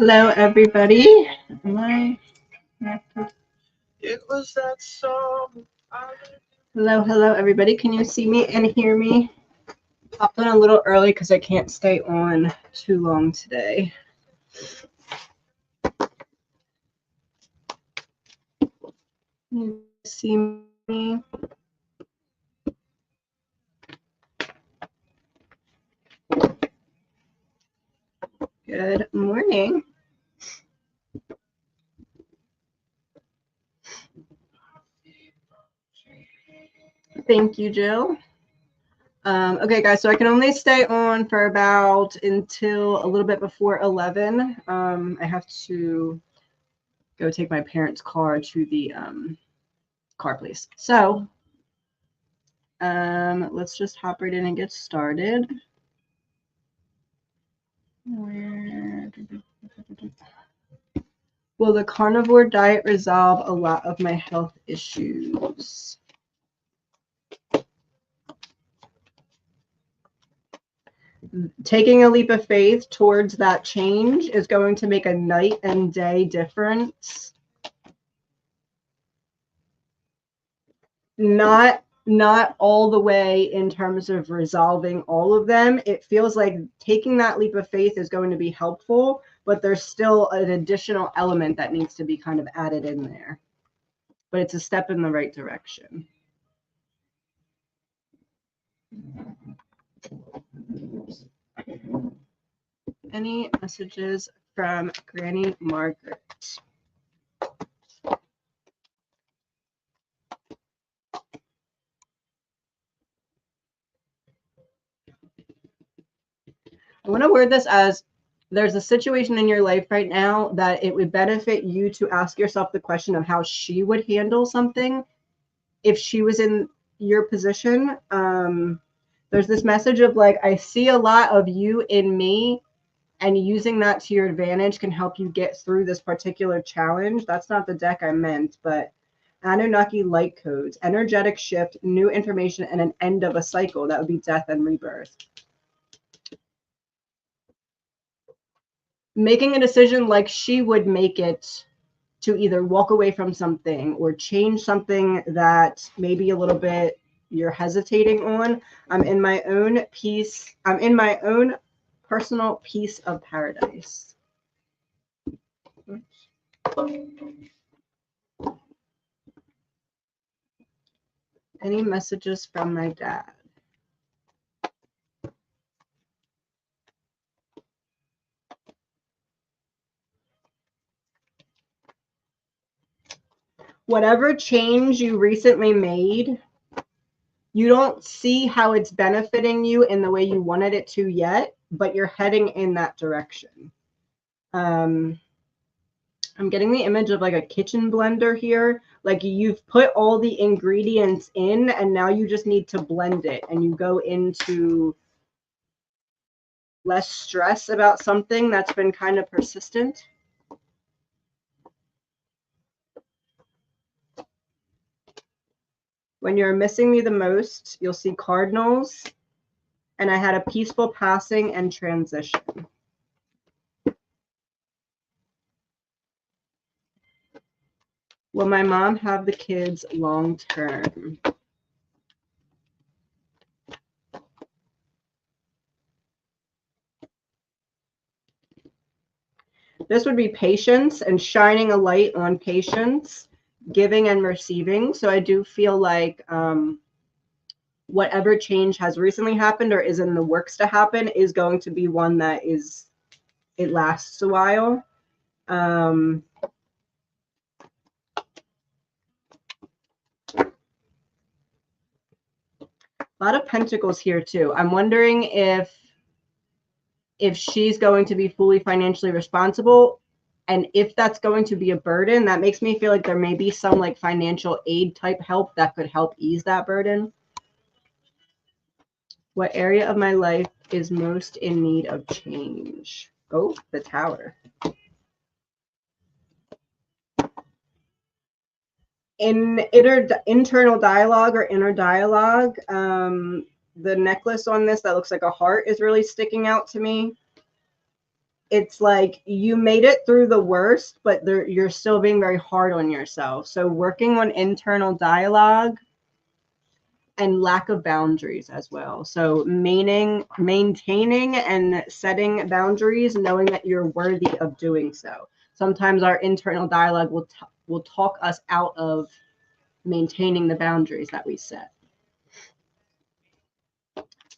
Hello, everybody. Am I connected? It was that song. Hello, everybody. Can you see me and hear me? Popped on a little early because I can't stay on too long today. Can you see me? Good morning. Thank you, Jill. Okay, guys, so I can only stay on for about until a little bit before 11. I have to go take my parents' car to the car place. So let's just hop right in and get started. Will the carnivore diet resolve a lot of my health issues? Taking a leap of faith towards that change is going to make a night and day difference. Not all the way in terms of resolving all of them. It feels like taking that leap of faith is going to be helpful, but there's still an additional element that needs to be kind of added in there. But it's a step in the right direction. Any messages from Granny Margaret? I want to word this as there's a situation in your life right now that it would benefit you to ask yourself the question of how she would handle something if she was in your position. There's this message of like, I see a lot of you in me, and using that to your advantage can help you get through this particular challenge. That's not the deck I meant, but Anunnaki light codes, energetic shift, new information, and an end of a cycle. That would be death and rebirth. Making a decision like she would make it to either walk away from something or change something that maybe a little bit you're hesitating on. I'm in my own peace. I'm in my own personal piece of paradise. Any messages from my dad? Whatever change you recently made, you don't see how it's benefiting you in the way you wanted it to yet, but you're heading in that direction. I'm getting the image of like a kitchen blender here. Like you've put all the ingredients in and now you just need to blend it, and you go into less stress about something that's been kind of persistent. When you're missing me the most, you'll see cardinals, and I had a peaceful passing and transition. Will my mom have the kids long term? This would be patience and shining a light on patience, giving and receiving. So I do feel like whatever change has recently happened or is in the works to happen is going to be one that it lasts a while. A lot of pentacles here too. I'm wondering if she's going to be fully financially responsible, and if that's going to be a burden, that makes me feel like there may be some like financial aid type help that could help ease that burden. What area of my life is most in need of change? Oh, the Tower. In internal dialogue or inner dialogue, the necklace on this that looks like a heart is really sticking out to me. it's like you made it through the worst, but you're still being very hard on yourself. So working on internal dialogue and lack of boundaries as well. So maintaining and setting boundaries, knowing that you're worthy of doing so. Sometimes our internal dialogue will talk us out of maintaining the boundaries that we set.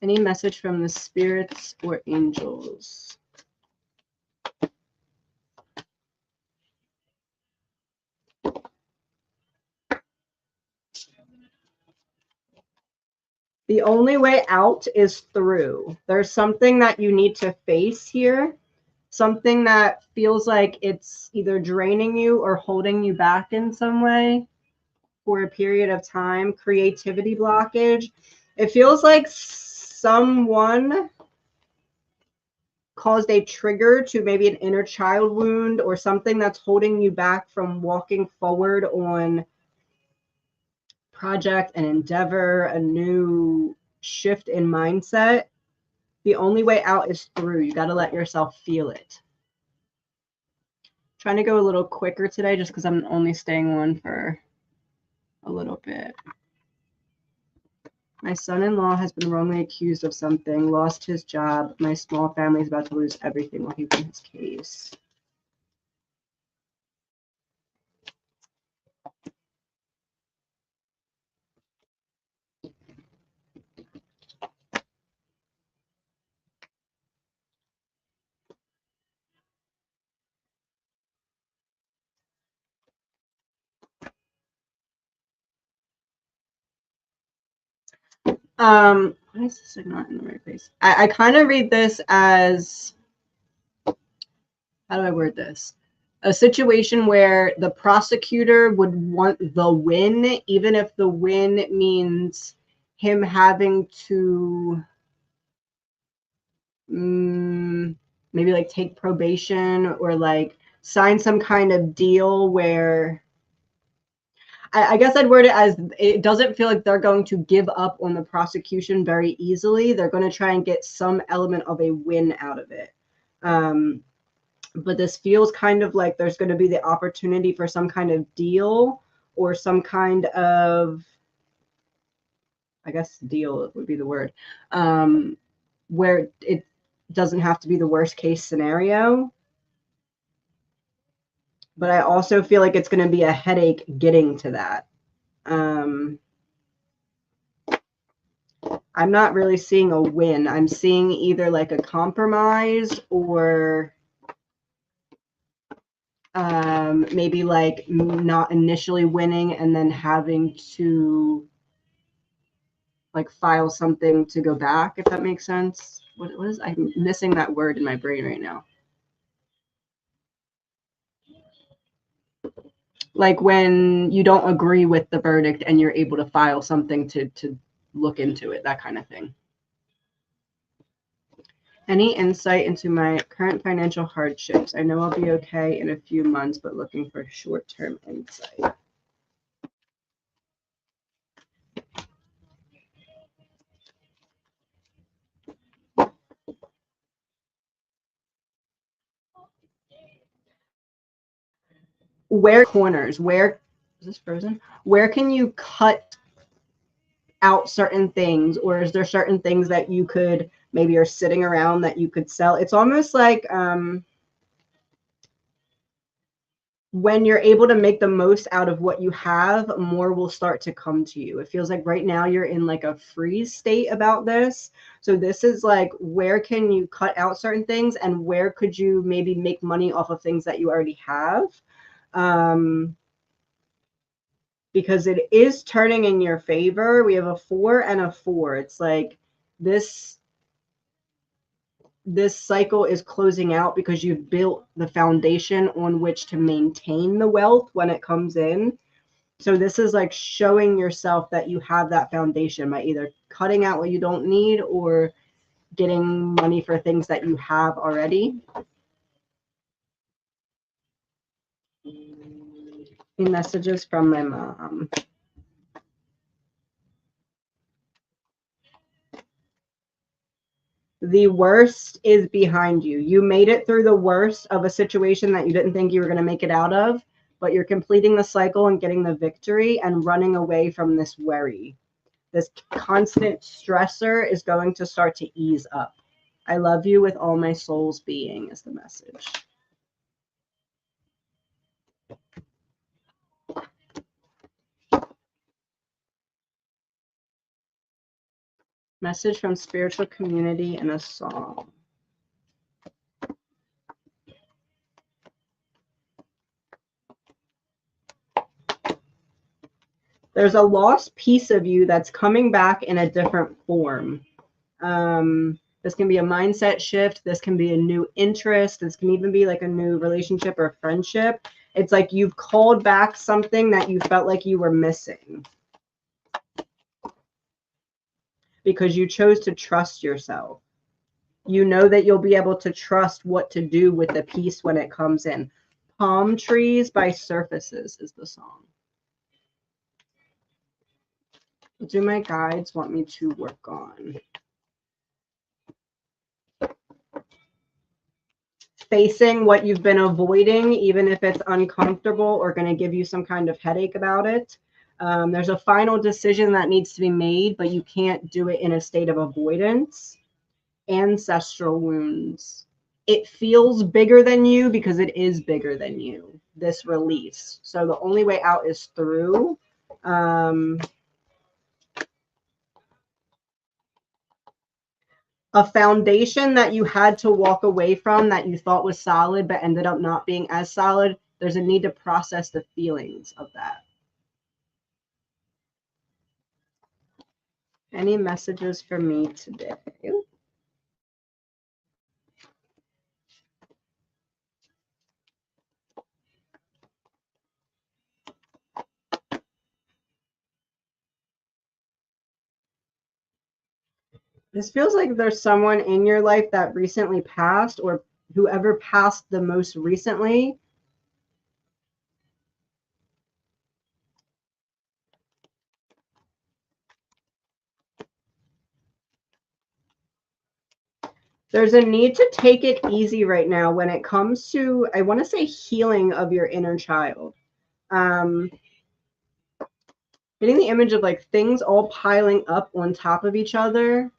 Any message from the spirits or angels? The only way out is through. There's something that you need to face here, something that feels like it's either draining you or holding you back in some way for a period of time. Creativity blockage. It feels like someone caused a trigger to maybe an inner child wound or something that's holding you back from walking forward on project, an endeavor, a new shift in mindset. The only way out is through. You got to let yourself feel it. Trying to go a little quicker today just because I'm only staying on for a little bit. My son-in-law has been wrongly accused of something, lost his job. My small family is about to lose everything while he wins his case. Why is this like not in the right place? I kind of read this as, how do I word this? A situation where the prosecutor would want the win, even if the win means him having to maybe like take probation or like sign some kind of deal where I guess I'd word it as it doesn't feel like they're going to give up on the prosecution very easily. They're going to try and get some element of a win out of it. But this feels kind of like there's going to be the opportunity for some kind of deal or some kind of, I guess deal would be the word, where it doesn't have to be the worst case scenario. But I also feel like it's going to be a headache getting to that. I'm not really seeing a win. I'm seeing either like a compromise or maybe like not initially winning and then having to like file something to go back, if that makes sense. What is, I'm missing that word in my brain right now. Like when you don't agree with the verdict and you're able to file something to look into it, that kind of thing. Any insight into my current financial hardships? I know I'll be okay in a few months, but looking for short-term insight. Where corners? Where is this frozen? Where can you cut out certain things, or is there certain things that you could maybe are sitting around that you could sell? It's almost like when you're able to make the most out of what you have, more will start to come to you. It feels like right now you're in like a freeze state about this. So this is like, where can you cut out certain things and where could you maybe make money off of things that you already have? Because it is turning in your favor. We have a 4 and a 4. It's like this cycle is closing out because you've built the foundation on which to maintain the wealth when it comes in. So this is like showing yourself that you have that foundation by either cutting out what you don't need or getting money for things that you have already. Messages from my mom. The worst is behind you. You made it through the worst of a situation that you didn't think you were going to make it out of, but you're completing the cycle and getting the victory and running away from this worry. This constant stressor is going to start to ease up. I love you with all my soul's being is the message. Message from spiritual community in a song. There's a lost piece of you that's coming back in a different form. This can be a mindset shift. This can be a new interest. This can even be like a new relationship or friendship. It's like you've called back something that you felt like you were missing because you chose to trust yourself. You know that you'll be able to trust what to do with the piece when it comes in. Palm Trees by Surfaces is the song. What do my guides want me to work on? Facing what you've been avoiding, even if it's uncomfortable or going to give you some kind of headache about it. There's a final decision that needs to be made, but you can't do it in a state of avoidance. Ancestral wounds. It feels bigger than you because it is bigger than you, this release. So the only way out is through. A foundation that you had to walk away from that you thought was solid but ended up not being as solid. There's a need to process the feelings of that. Any messages for me today? This feels like there's someone in your life that recently passed, or whoever passed the most recently. There's a need to take it easy right now when it comes to, I want to say, healing of your inner child. Getting the image of like things all piling up on top of each other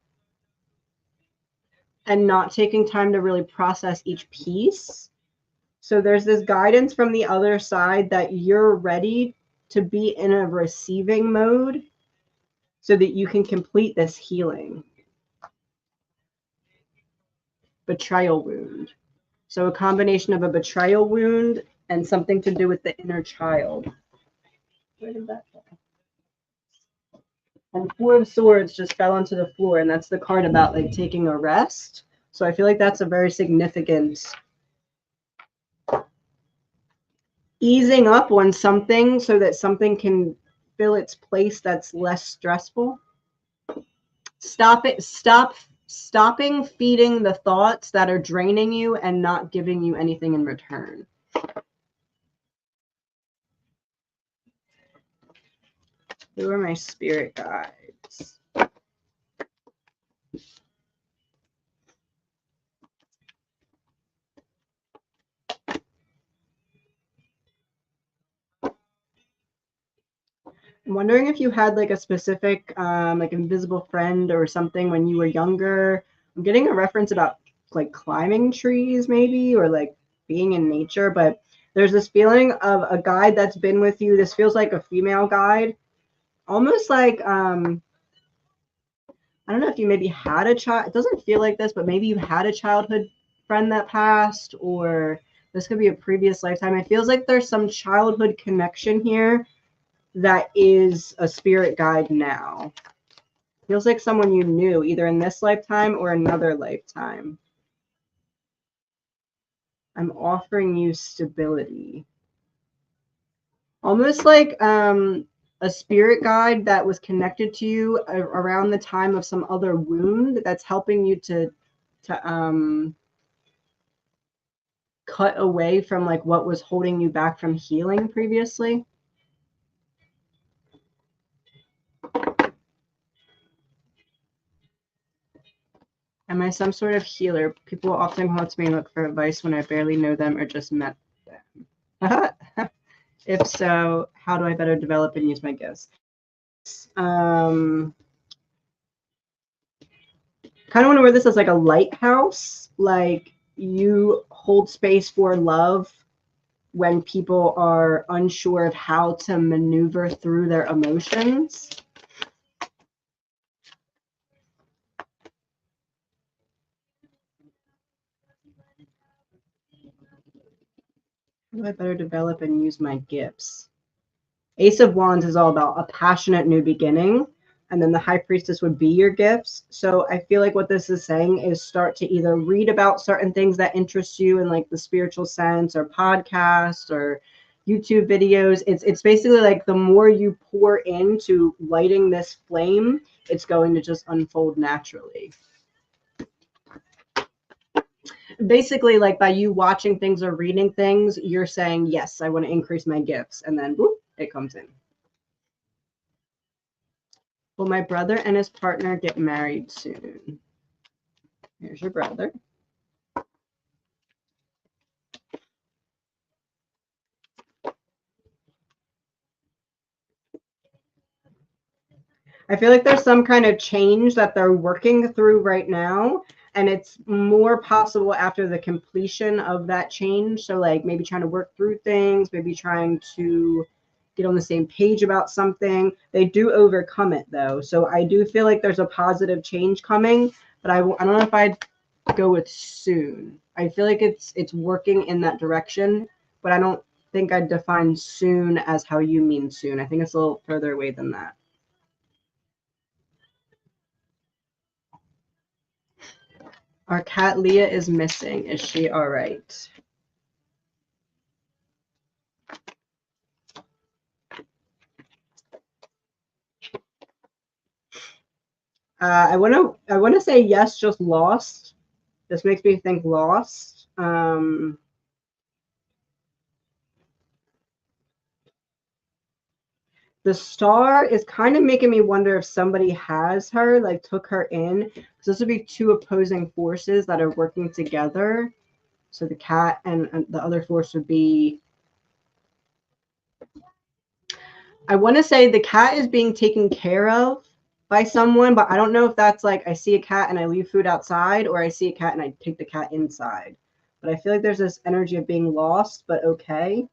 and not taking time to really process each piece. So there's this guidance from the other side that you're ready to be in a receiving mode so that you can complete this healing. Betrayal wound. So a combination of a betrayal wound and something to do with the inner child. Where did that go? And Four of Swords just fell onto the floor, and that's the card about like taking a rest. So I feel like that's a very significant easing up on something so that something can fill its place that's less stressful. Stopping feeding the thoughts that are draining you and not giving you anything in return. Who are my spirit guides? I'm wondering if you had like a specific like invisible friend or something when you were younger. I'm getting a reference about like climbing trees maybe, or like being in nature, but there's this feeling of a guide that's been with you. This feels like a female guide, almost like I don't know if you maybe had a child. It doesn't feel like this, but maybe you had a childhood friend that passed, or this could be a previous lifetime. It feels like there's some childhood connection here that is a spirit guide now. Feels like someone you knew either in this lifetime or another lifetime. I'm offering you stability. Almost like a spirit guide that was connected to you around the time of some other wound that's helping you to cut away from like what was holding you back from healing previously. Am I some sort of healer? People often come up to me and look for advice when I barely know them or just met them. If so, how do I better develop and use my gifts? Kind of want to wear this as like a lighthouse, like you hold space for love when people are unsure of how to maneuver through their emotions. How do I better develop and use my gifts? Ace of Wands is all about a passionate new beginning, and then the High Priestess would be your gifts. So I feel like what this is saying is start to either read about certain things that interest you in like the spiritual sense, or podcasts, or YouTube videos. It's basically like the more you pour into lighting this flame, it's going to just unfold naturally. Basically, like by you watching things or reading things, you're saying, yes, I want to increase my gifts, and then whoop, it comes in. Will my brother and his partner get married soon? Here's your brother. I feel like there's some kind of change that they're working through right now, and it's more possible after the completion of that change. So like maybe trying to work through things, maybe trying to get on the same page about something. They do overcome it though. So I do feel like there's a positive change coming, but I don't know if I'd go with soon. I feel like it's working in that direction, but I don't think I'd define soon as how you mean soon. I think it's a little further away than that. Our cat Leah is missing. Is she all right? I wanna say yes, just lost. This makes me think lost. The star is kind of making me wonder if somebody has her, like took her in. Because this would be two opposing forces that are working together. So the cat and the other force would be. I want to say the cat is being taken care of by someone, but I don't know if that's like I see a cat and I leave food outside, or I see a cat and I take the cat inside. But I feel like there's this energy of being lost, but okay.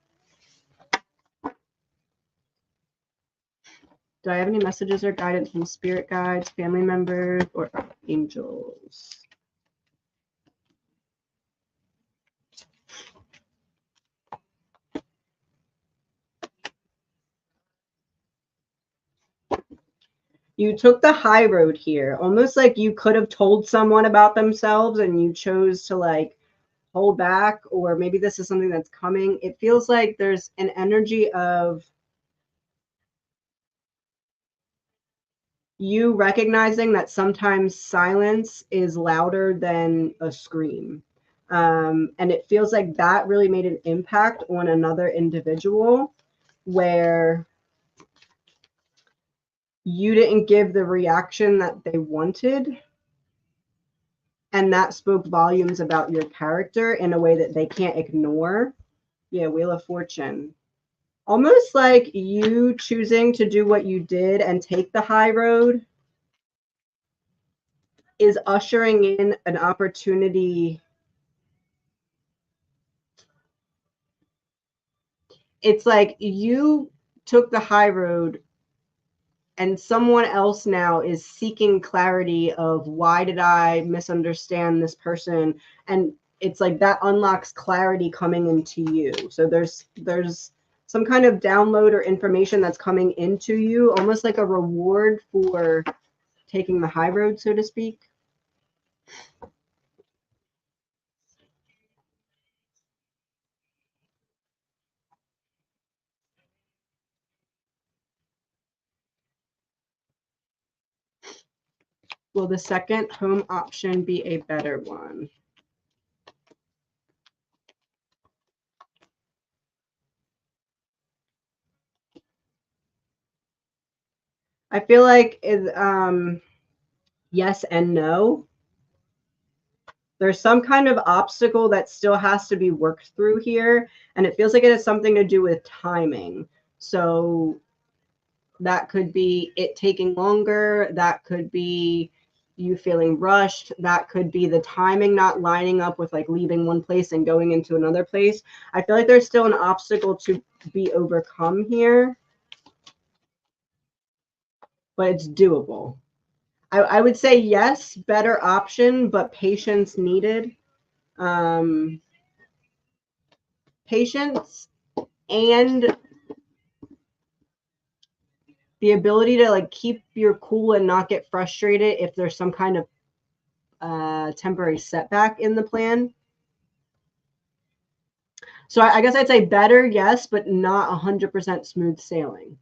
Do I have any messages or guidance from spirit guides, family members, or angels? You took the high road here, almost like you could have told someone about themselves and you chose to like hold back, or maybe this is something that's coming. It feels like there's an energy of you recognizing that sometimes silence is louder than a scream. And it feels like that really made an impact on another individual where you didn't give the reaction that they wanted. And that spoke volumes about your character in a way that they can't ignore. Yeah, Wheel of Fortune. Almost like you choosing to do what you did and take the high road is ushering in an opportunity. It's like you took the high road and someone else now is seeking clarity of why did I misunderstand this person, and it's like that unlocks clarity coming into you. So there's some kind of download or information that's coming into you, almost like a reward for taking the high road, so to speak. Will the second home option be a better one? I feel like yes and no. There's some kind of obstacle that still has to be worked through here, and it feels like it has something to do with timing. So that could be it taking longer, that could be you feeling rushed, that could be the timing not lining up with like leaving one place and going into another place. I feel like there's still an obstacle to be overcome here, but it's doable. I would say yes, better option, but patience needed. Patience and the ability to like keep your cool and not get frustrated if there's some kind of temporary setback in the plan. So I guess I'd say better, yes, but not 100% smooth sailing.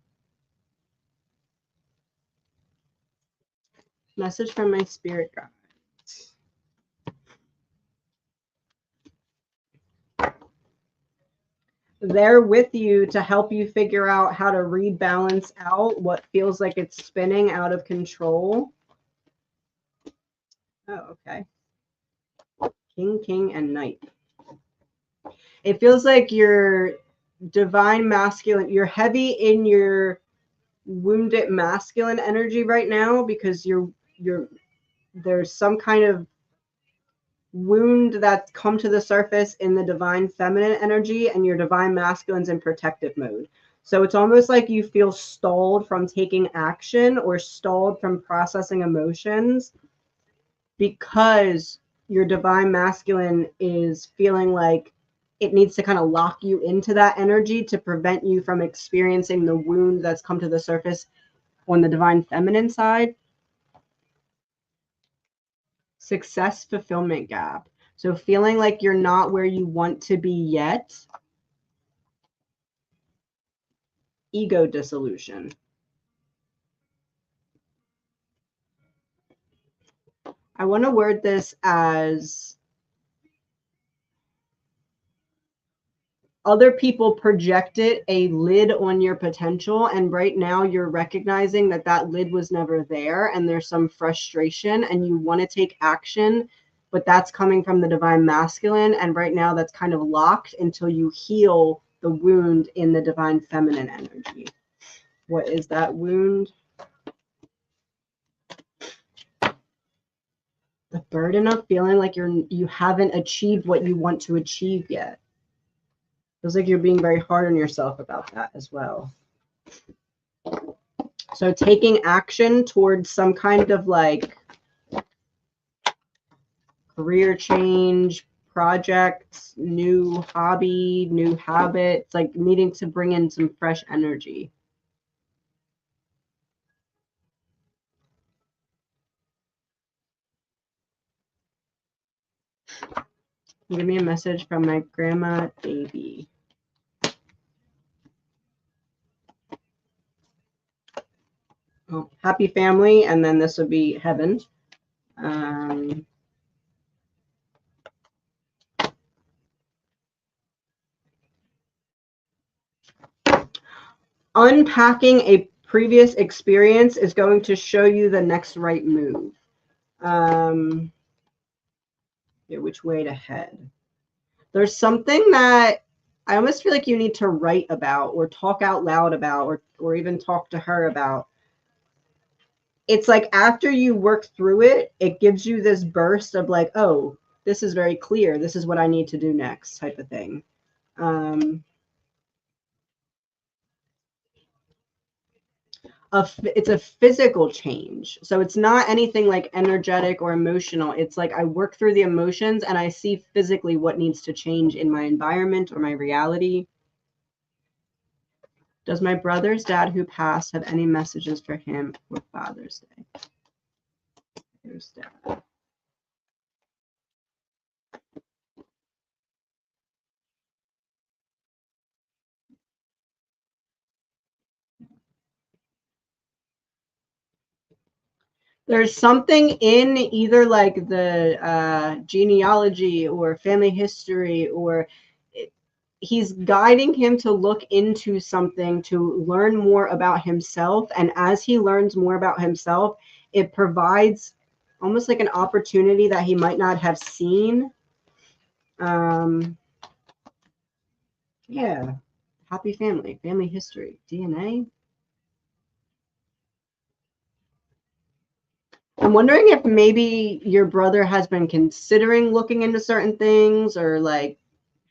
Message from my spirit guides. They're with you to help you figure out how to rebalance out what feels like it's spinning out of control. Oh, okay. King, king, and knight. It feels like your divine masculine, you're heavy in your wounded masculine energy right now because there's some kind of wound that's come to the surface in the divine feminine energy, and your divine masculine's in protective mode. So it's almost like you feel stalled from taking action or stalled from processing emotions because your divine masculine is feeling like it needs to kind of lock you into that energy to prevent you from experiencing the wound that's come to the surface on the divine feminine side. Success fulfillment gap. So feeling like you're not where you want to be yet. Ego dissolution. I want to word this as other people projected a lid on your potential, and right now you're recognizing that that lid was never there, and there's some frustration and you want to take action, but that's coming from the divine masculine, and right now that's kind of locked until you heal the wound in the divine feminine energy. What is that wound? The burden of feeling like you haven't achieved what you want to achieve yet. Feels like you're being very hard on yourself about that as well. So taking action towards some kind of like career change, projects, new hobby, new habits, like needing to bring in some fresh energy. Give me a message from my grandma, Davy. Oh, happy family, and then this would be heaven. Unpacking a previous experience is going to show you the next right move. Which way to head? There's something that I almost feel like you need to write about or talk out loud about or even talk to her about. It's like after you work through it, it gives you this burst of like, oh, this is very clear. This is what I need to do next type of thing. It's a physical change. So it's not anything like energetic or emotional. It's like I work through the emotions and I see physically what needs to change in my environment or my reality. Does my brother's dad who passed have any messages for him for Father's Day? Here's dad. There's something in either like the genealogy or family history, or he's guiding him to look into something to learn more about himself. And as he learns more about himself, it provides almost like an opportunity that he might not have seen. Yeah, happy family history, DNA. I'm wondering if maybe your brother has been considering looking into certain things or like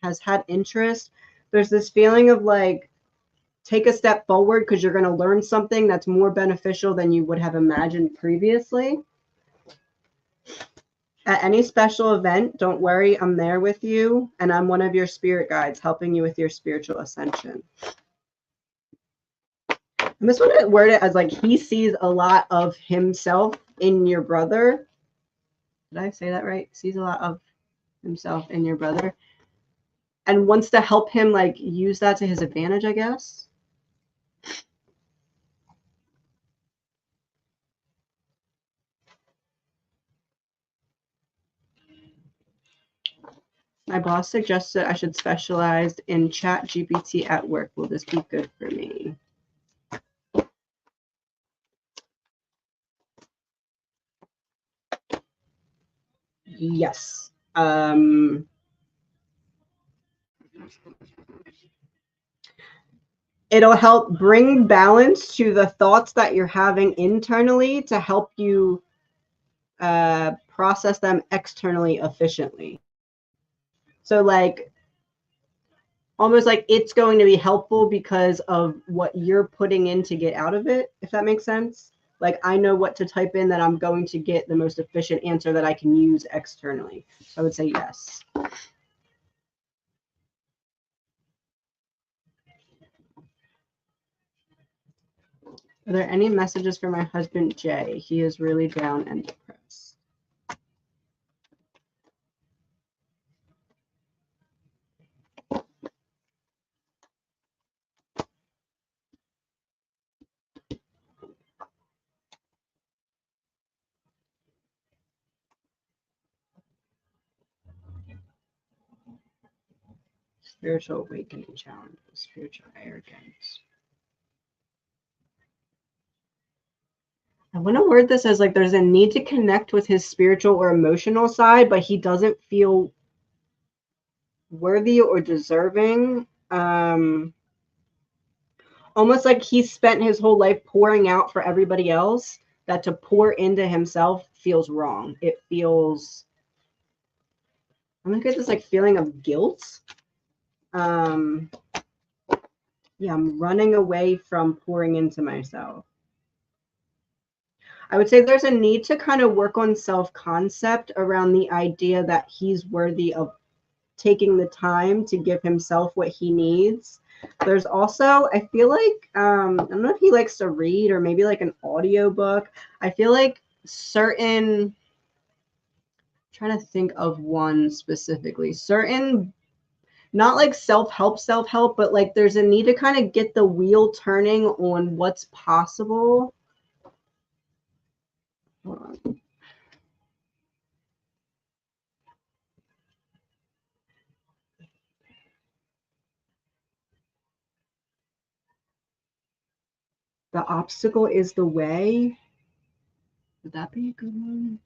has had interest. There's this feeling of like, take a step forward because you're going to learn something that's more beneficial than you would have imagined previously. At any special event, don't worry, I'm there with you, and I'm one of your spirit guides helping you with your spiritual ascension. I'm just want to word it as like he sees a lot of himself in your brother. Did I say that right? Sees a lot of himself in your brother and wants to help him like use that to his advantage, I guess. My boss suggested I should specialize in ChatGPT at work. Will this be good for me? Yes. It'll help bring balance to the thoughts that you're having internally to help you process them externally efficiently. So like almost like it's going to be helpful because of what you're putting in to get out of it, if that makes sense. Like I know what to type in that I'm going to get the most efficient answer that I can use externally. So I would say yes. Are there any messages for my husband, Jay? He is really down and depressed. Spiritual awakening challenges, spiritual arrogance. I want to word this as like there's a need to connect with his spiritual or emotional side, but he doesn't feel worthy or deserving. Almost like he's spent his whole life pouring out for everybody else, that to pour into himself feels wrong. It feels, I'm gonna get this like feeling of guilt. Yeah, I'm running away from pouring into myself. I would say there's a need to kind of work on self-concept around the idea that he's worthy of taking the time to give himself what he needs. There's also, I feel like, I don't know if he likes to read or maybe like an audio book. I feel like certain, I'm trying to think of one specifically, certain, not like self-help, but like there's a need to kind of get the wheel turning on what's possible. Hold on. The obstacle is the way. Would that be a good one?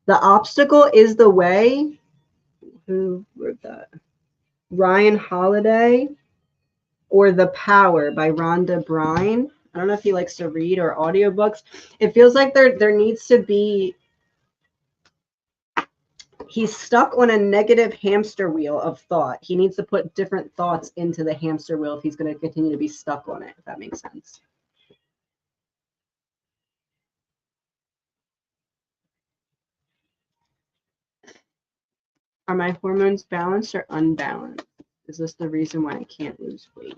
The obstacle is the way. Who wrote that? Ryan Holiday, or The Power by Rhonda Byrne. I don't know if he likes to read or audiobooks. It feels like there needs to be, he's stuck on a negative hamster wheel of thought. He needs to put different thoughts into the hamster wheel if he's going to continue to be stuck on it, if that makes sense. Are my hormones balanced or unbalanced? Is this the reason why I can't lose weight?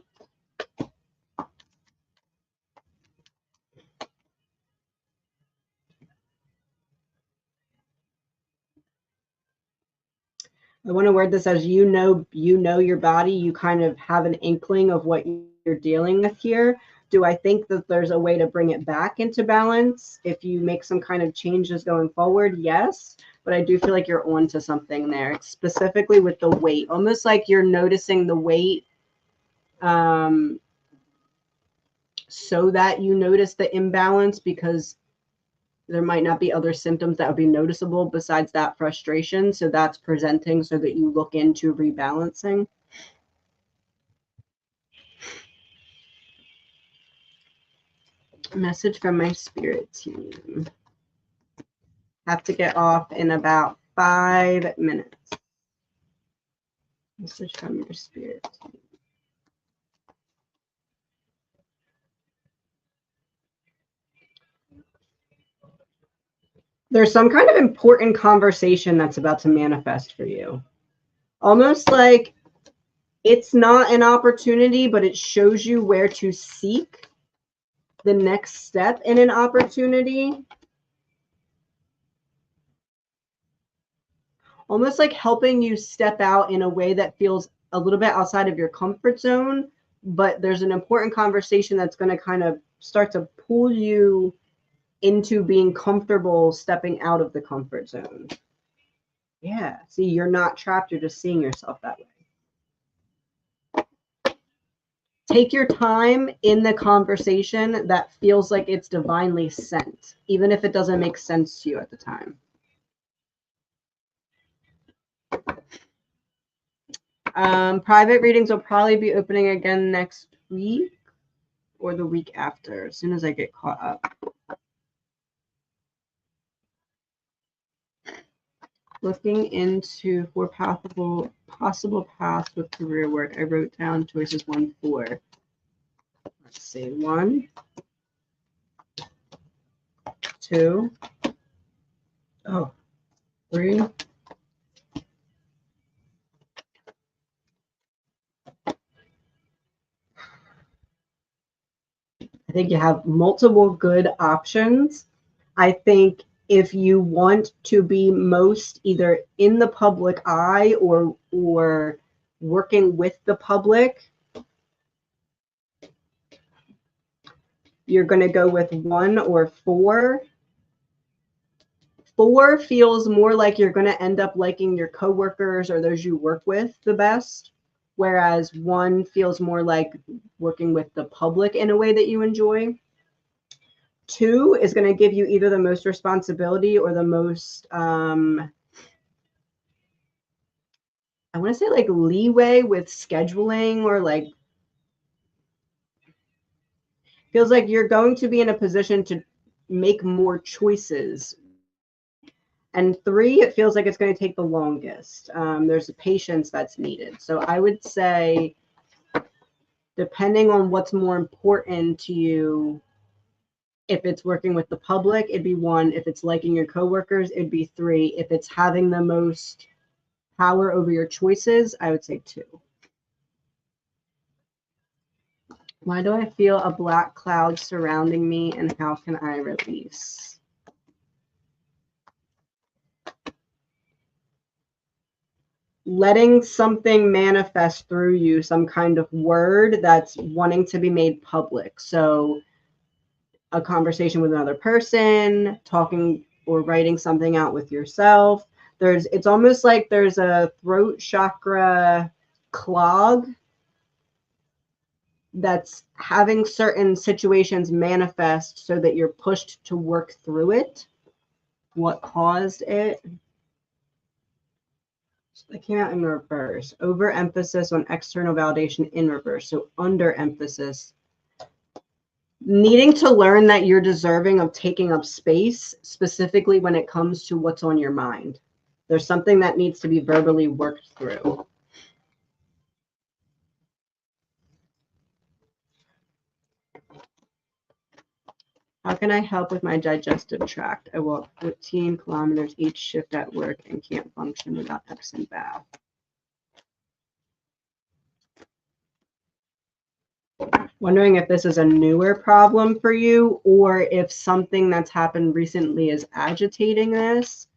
I want to word this as you know your body, you kind of have an inkling of what you're dealing with here. Do I think that there's a way to bring it back into balance if you make some kind of changes going forward? Yes, but I do feel like you're onto something there, specifically with the weight, almost like you're noticing the weight so that you notice the imbalance, because there might not be other symptoms that would be noticeable besides that frustration. So that's presenting so that you look into rebalancing. Message from my spirit team. Have to get off in about 5 minutes. Message from your spirit team. There's some kind of important conversation that's about to manifest for you. Almost like it's not an opportunity, but it shows you where to seek the next step in an opportunity. Almost like helping you step out in a way that feels a little bit outside of your comfort zone, but there's an important conversation that's going to kind of start to pull you into being comfortable stepping out of the comfort zone. Yeah, see, you're not trapped, you're just seeing yourself that way. Take your time in the conversation that feels like it's divinely sent, even if it doesn't make sense to you at the time. Private readings will probably be opening again next week or the week after, as soon as I get caught up. Looking into 4 possible paths with career work. I wrote down choices 1, 4. Let's see, 1, 2, 3. I think you have multiple good options. I think if you want to be most either in the public eye or working with the public, you're going to go with 1 or 4. 4 feels more like you're going to end up liking your coworkers or those you work with the best, whereas 1 feels more like working with the public in a way that you enjoy. 2 is going to give you either the most responsibility or the most, I want to say like leeway with scheduling, or like feels like you're going to be in a position to make more choices. And 3, it feels like it's going to take the longest. There's a patience that's needed. So I would say, depending on what's more important to you, if it's working with the public, it'd be 1. If it's liking your coworkers, it'd be 3. If it's having the most power over your choices, I would say 2. Why do I feel a black cloud surrounding me, and how can I release? Letting something manifest through you, some kind of word that's wanting to be made public. So a conversation with another person, talking or writing something out with yourself. It's almost like there's a throat chakra clog that's having certain situations manifest so that you're pushed to work through it. What caused it? It came out in reverse. Overemphasis on external validation in reverse. So underemphasis. Needing to learn that you're deserving of taking up space, specifically when it comes to what's on your mind. There's something that needs to be verbally worked through. How can I help with my digestive tract? I walk 14 kilometers each shift at work and can't function without Epsom bath. Wondering if this is a newer problem for you, or if something that's happened recently is agitating this.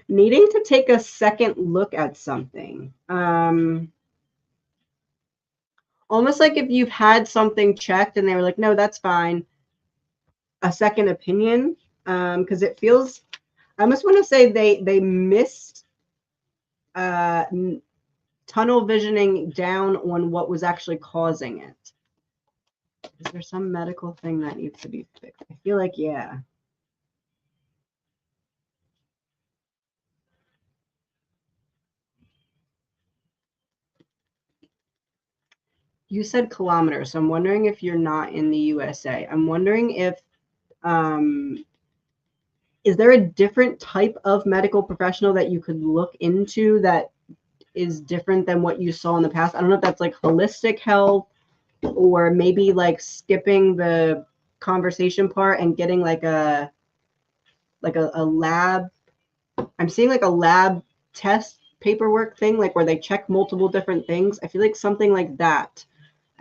Needing to take a second look at something. Almost like if you've had something checked and they were like, no, that's fine. A second opinion, because it feels, I almost want to say they missed tunnel visioning down on what was actually causing it. Is there some medical thing that needs to be fixed? I feel like, yeah. You said kilometers, so I'm wondering if you're not in the USA. I'm wondering if, is there a different type of medical professional that you could look into that is different than what you saw in the past? I don't know if that's like holistic health, or maybe like skipping the conversation part and getting like a lab. I'm seeing like a lab test paperwork thing, like where they check multiple different things. I feel like something like that.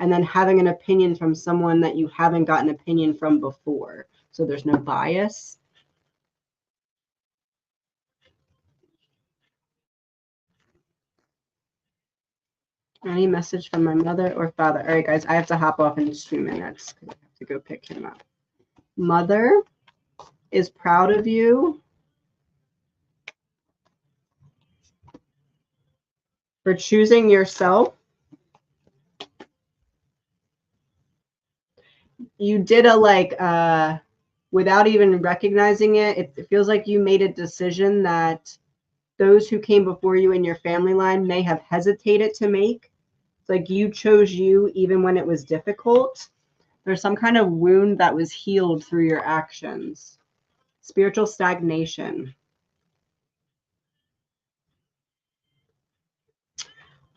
And then having an opinion from someone that you haven't gotten an opinion from before. So there's no bias. Any message from my mother or father? All right, guys, I have to hop off in 2 minutes. I have to go pick him up. Mother is proud of you for choosing yourself. You did a without even recognizing it, it feels like you made a decision that those who came before you in your family line may have hesitated to make. It's like you chose you even when it was difficult. There's some kind of wound that was healed through your actions. Spiritual stagnation.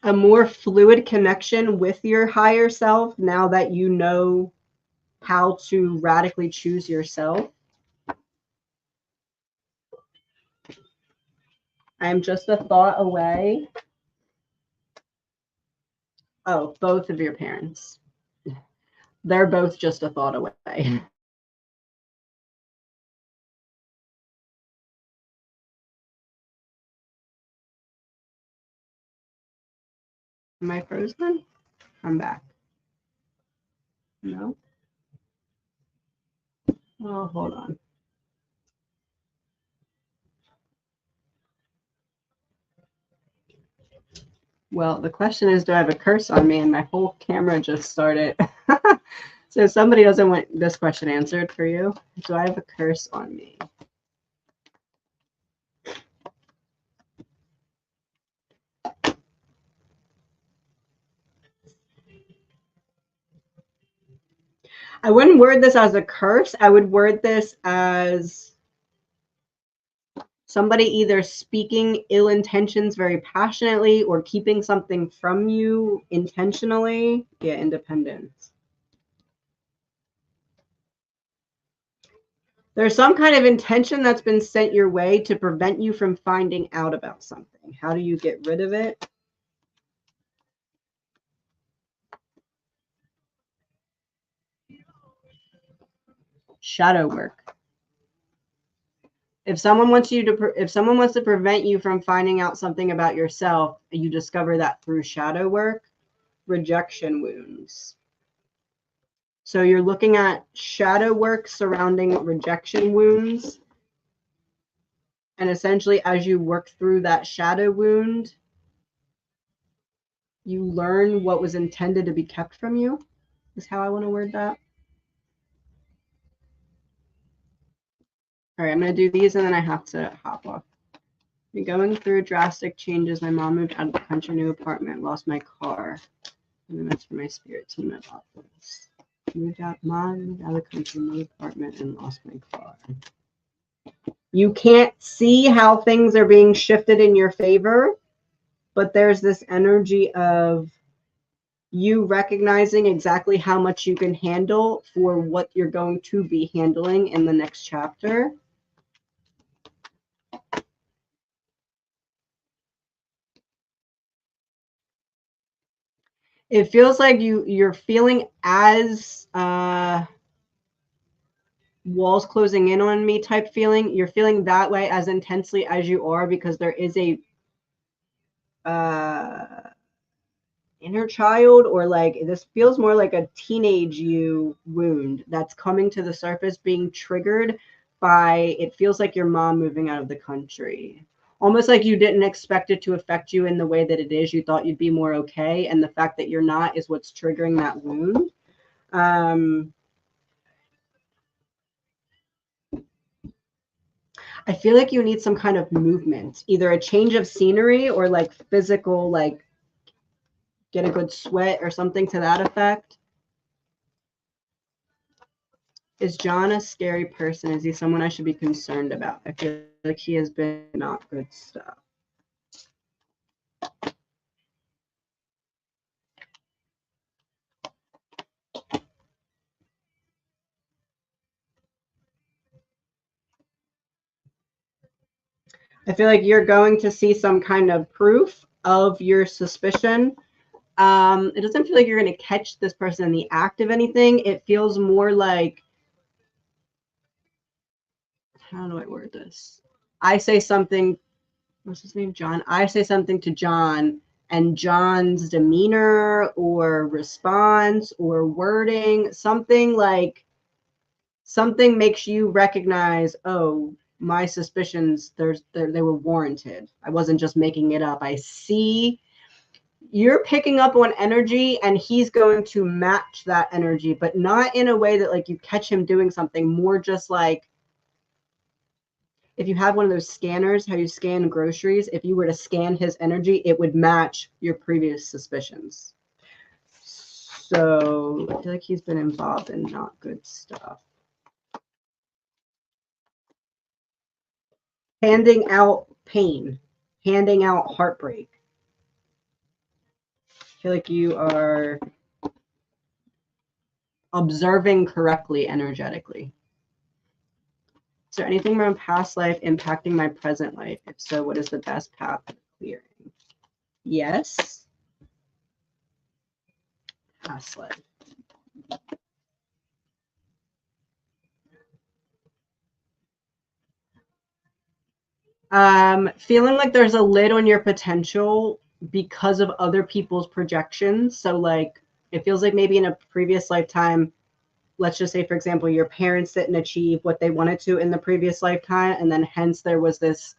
A more fluid connection with your higher self now that you know how to radically choose yourself. I'm just a thought away. Oh, both of your parents. They're both just a thought away. Am I frozen? I'm back. No? Oh, hold on. Well, the question is, do I have a curse on me? And my whole camera just started. So somebody doesn't want this question answered for you. Do I have a curse on me? I wouldn't word this as a curse. I would word this as somebody either speaking ill intentions very passionately or keeping something from you intentionally. Yeah, independence. There's some kind of intention that's been sent your way to prevent you from finding out about something. How do you get rid of it? Shadow work. If someone wants to prevent you from finding out something about yourself, you discover that through shadow work. Rejection wounds. So you're looking at shadow work surrounding rejection wounds. And essentially, as you work through that shadow wound, you learn what was intended to be kept from you, is how I want to word that. All right, I'm going to do these and then I have to hop off. Been going through drastic changes. My mom moved out of the country, new apartment, lost my car. And then that's for my spirit team at office. Moved out of the country, new apartment, and lost my car. You can't see how things are being shifted in your favor, but there's this energy of you recognizing exactly how much you can handle for what you're going to be handling in the next chapter. It feels like you're feeling as walls closing in on me type feeling. You're feeling that way as intensely as you are because there is a inner child, or like this feels more like a teenage you wound that's coming to the surface, being triggered by, it feels like your mom moving out of the country, almost like you didn't expect it to affect you in the way that it is. You thought you'd be more okay. And the fact that you're not is what's triggering that wound. I feel like you need some kind of movement, either a change of scenery or like physical, like get a good sweat or something to that effect. Is John a scary person? Is he someone I should be concerned about? I feel like he has been not good stuff. I feel like you're going to see some kind of proof of your suspicion. It doesn't feel like you're going to catch this person in the act of anything. It feels more like, how do I word this? I say something, what's his name? John. I say something to John, and John's demeanor or response or wording, something makes you recognize, oh, my suspicions, they were warranted. I wasn't just making it up. I see you're picking up on energy, and he's going to match that energy, but not in a way that like you catch him doing something, more just like if you have one of those scanners, how you scan groceries, if you were to scan his energy, it would match your previous suspicions. So I feel like he's been involved in not good stuff. Handing out pain, handing out heartbreak. I feel like you are observing correctly energetically. Is there anything from past life impacting my present life? If so, what is the best path to clearing? Yes. Past life. Feeling like there's a lid on your potential because of other people's projections. So like it feels like maybe in a previous lifetime, let's just say, for example, your parents didn't achieve what they wanted to in the previous lifetime, and then hence there was this,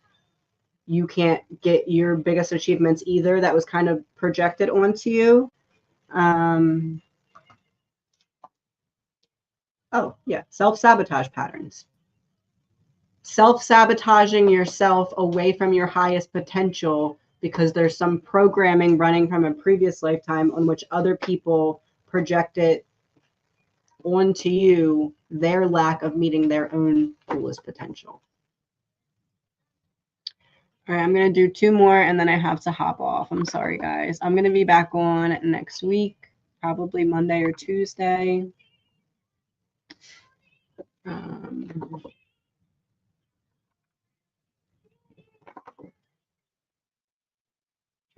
you can't get your biggest achievements either, that was kind of projected onto you. Oh yeah, self-sabotage patterns. Self-sabotaging yourself away from your highest potential because there's some programming running from a previous lifetime on which other people projected onto you their lack of meeting their own fullest potential. All right, I'm going to do 2 more and then I have to hop off. I'm sorry, guys. I'm going to be back on next week, probably Monday or Tuesday. Trying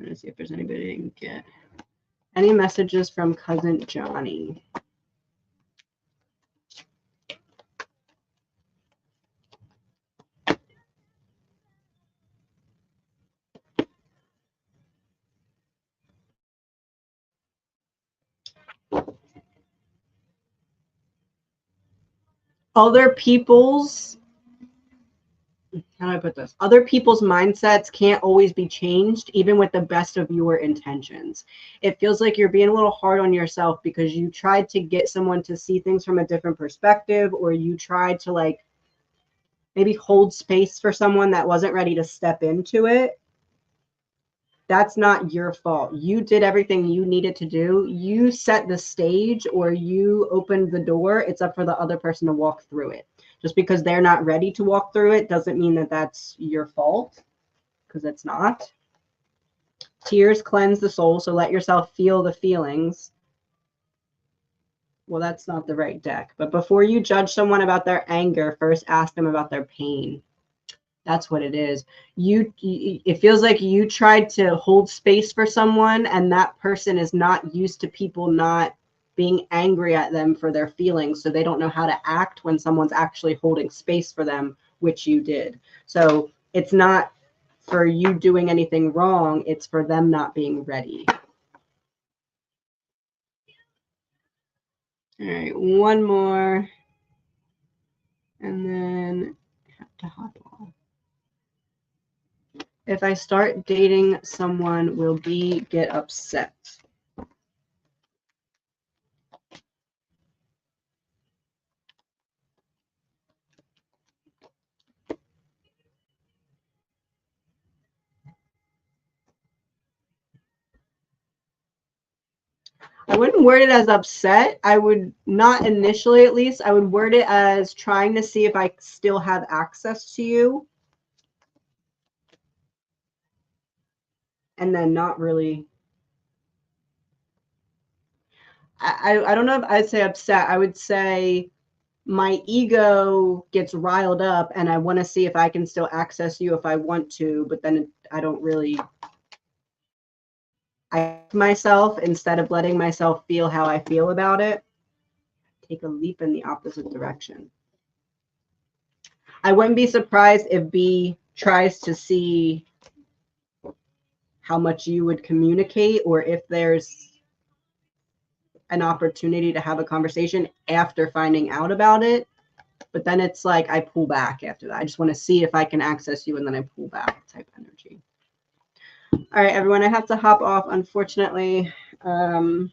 to see if there's anybody I can get. Any messages from Cousin Johnny? Other people's, how do I put this? Other people's mindsets can't always be changed, even with the best of your intentions. It feels like you're being a little hard on yourself because you tried to get someone to see things from a different perspective, or you tried to like maybe hold space for someone that wasn't ready to step into it. That's not your fault. You did everything you needed to do. You set the stage or you opened the door. It's up for the other person to walk through it. Just because they're not ready to walk through it doesn't mean that that's your fault, because it's not. Tears cleanse the soul, so let yourself feel the feelings. Well, that's not the right deck. But before you judge someone about their anger, first ask them about their pain. That's what it is. It feels like you tried to hold space for someone, and that person is not used to people not being angry at them for their feelings, so they don't know how to act when someone's actually holding space for them, which you did. So it's not for you doing anything wrong, it's for them not being ready. All right, one more, and then I have to hop off. If I start dating someone, will B get upset? I wouldn't word it as upset. I would not initially, at least. I would word it as trying to see if I still have access to you. And then not really. I don't know if I'd say upset. I would say my ego gets riled up and I want to see if I can still access you if I want to, but then I don't really. I myself instead of letting myself feel how I feel about it. Take a leap in the opposite direction. I wouldn't be surprised if B tries to see how much you would communicate or if there's an opportunity to have a conversation after finding out about it. But then it's like I pull back after that. I just want to see if I can access you and then I pull back type energy. All right, everyone, I have to hop off, unfortunately. I'll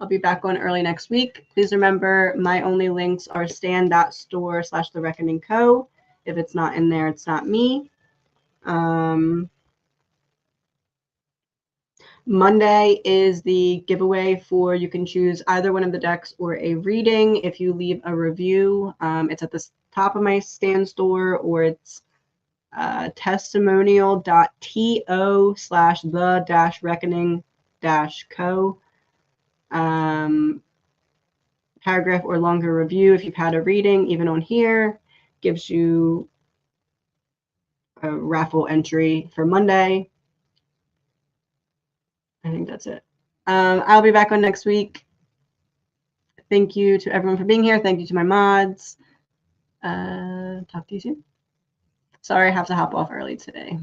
be back on early next week. Please remember my only links are stan.store/The Reckoning Co. If it's not in there, it's not me. Monday is the giveaway for you can choose either one of the decks or a reading. If you leave a review, it's at the top of my Stan Store or it's testimonial.to/the-reckoning-co. Paragraph or longer review if you've had a reading, even on here, gives you a raffle entry for Monday. I think that's it. I'll be back on next week. Thank you to everyone for being here. Thank you to my mods. Talk to you soon. Sorry, I have to hop off early today.